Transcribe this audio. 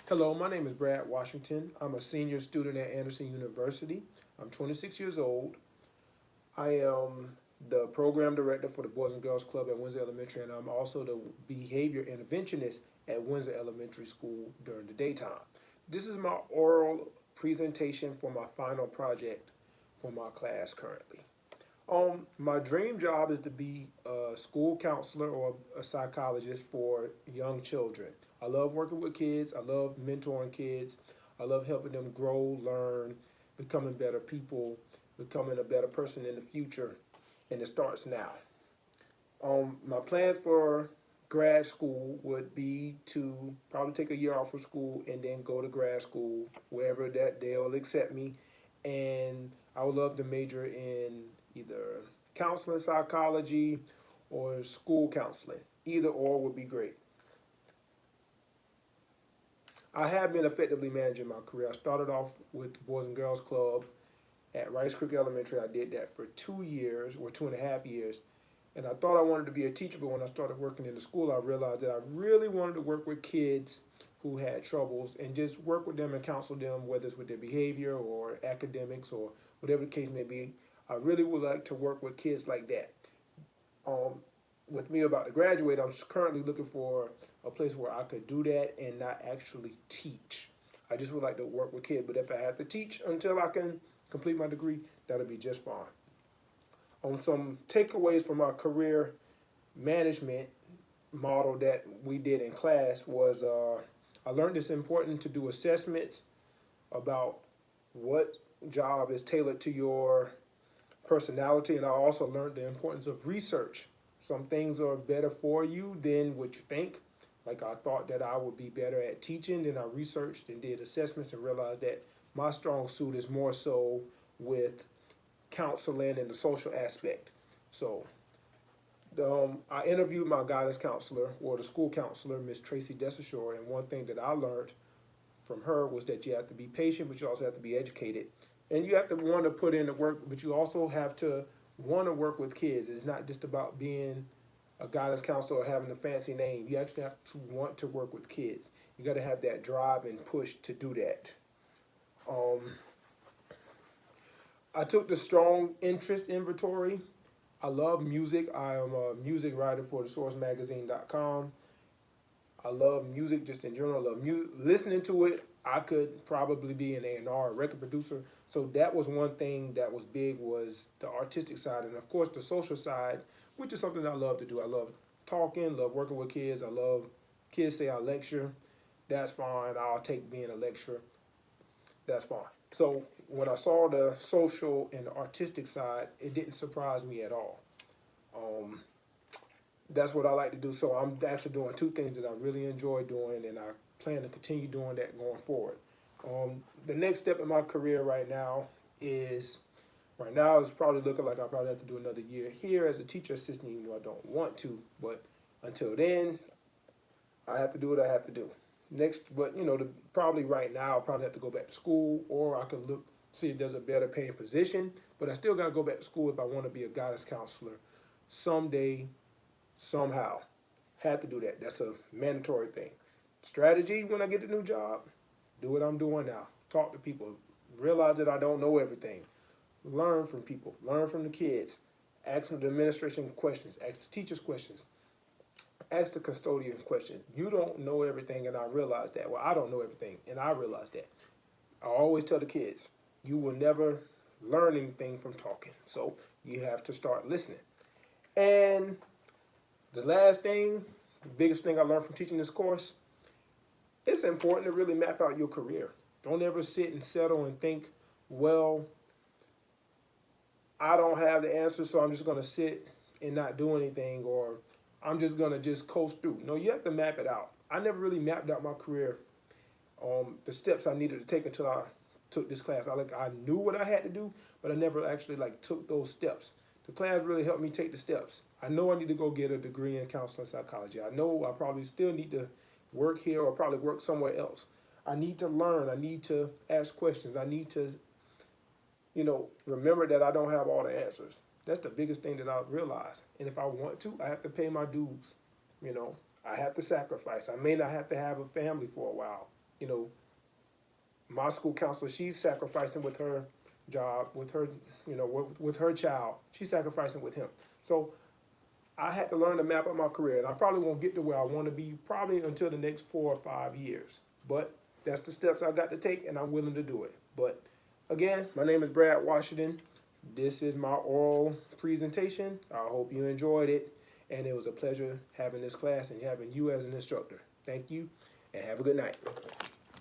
Hello, my name is Brad Washington. I'm a senior student at Anderson University. I'm 26 years old. I am the program director for the Boys and Girls Club at Windsor Elementary, and I'm also the behavior interventionist at Windsor Elementary School during the daytime. This is my oral presentation for my final project for my class currently. My dream job is to be a school counselor or a psychologist for young children. I love working with kids. I love mentoring kids. I love helping them grow, learn, becoming better people, becoming a better person in the future, and it starts now. My plan for grad school would be to probably take a year off of school and then go to grad school wherever that they'll accept me. And I would love to major in either counseling psychology or school counseling. Either or would be great. I have been effectively managing my career. I started off with the Boys and Girls Club at Rice Creek Elementary. I did that for 2 years or 2.5 years. And I thought I wanted to be a teacher, but when I started working in the school, I realized that I really wanted to work with kids who had troubles and just work with them and counsel them, whether it's with their behavior or academics or whatever the case may be. I really would like to work with kids like that. Um, with me about to graduate, I'm currently looking for a place where I could do that and not actually teach. I just would like to work with kids, but if I have to teach until I can complete my degree, that'll be just fine. On some takeaways from our career management model that we did in class was I learned it's important to do assessments about what job is tailored to your personality, and I also learned the importance of research. Some things are better for you than what you think. Like I thought that I would be better at teaching, then I researched and did assessments and realized that my strong suit is more so with counseling and the social aspect. So I interviewed my guidance counselor or the school counselor, Miss Tracy Desashore, and one thing that I learned from her was that you have to be patient, but you also have to be educated. And you have to want to put in the work, but you also have to want to work with kids. It's not just about being a guidance counselor or having a fancy name. You actually have to want to work with kids. You got to have that drive and push to do that. Um, I took the strong interest inventory. I love music. I am a music writer for the sourcemagazine.com. I love music just in general. I love music. Listening to it, I could probably be an A&R, a record producer. So that was one thing that was big, was the artistic side. And of course the social side, which is something I love to do. I love talking, love working with kids. I love kids say I lecture. That's fine. I'll take being a lecturer. That's fine. So when I saw the social and the artistic side, it didn't surprise me at all. Um, that's what I like to do. So I'm actually doing two things that I really enjoy doing, and I plan to continue doing that going forward. The next step in my career right now is probably looking like I'll probably have to do another year here as a teacher assistant, even though I don't want to. But until then, I have to do what I have to do. Next, but probably right now I'll probably have to go back to school, or I could look see if there's a better paying position. But I still got to go back to school if I want to be a guidance counselor someday, somehow. Have to do that. That's a mandatory thing. Strategy when I get a new job, do what I'm doing now. Talk to people. Realize that I don't know everything. Learn from people. Learn from the kids. Ask the administration questions. Ask the teachers questions. Ask the custodian questions. You don't know everything, and I realize that. Well, I don't know everything, and I realize that. I always tell the kids, you will never learn anything from talking. So you have to start listening. And the last thing, the biggest thing I learned from teaching this course, it's important to really map out your career. Don't ever sit and settle and think, well, I don't have the answer, so I'm just going to sit and not do anything, or I'm just going to just coast through. No, you have to map it out. I never really mapped out my career, the steps I needed to take until I took this class. I knew what I had to do, but I never actually took those steps. The class really helped me take the steps. I know I need to go get a degree in counseling psychology. I know I probably still need to work here or probably work somewhere else. I need to learn. I need to ask questions. I need to, remember that I don't have all the answers. That's the biggest thing that I've realized. And if I want to, I have to pay my dues. I have to sacrifice. I may not have to have a family for a while. you know, my school counselor, she's sacrificing with her job, with her, you know, with her child. She's sacrificing with him. So I had to learn to map out my career, and I probably won't get to where I want to be probably until the next 4 or 5 years. But that's the steps I got to take, and I'm willing to do it. But again, my name is Brad Washington. This is my oral presentation. I hope you enjoyed it, and it was a pleasure having this class and having you as an instructor. Thank you, and have a good night.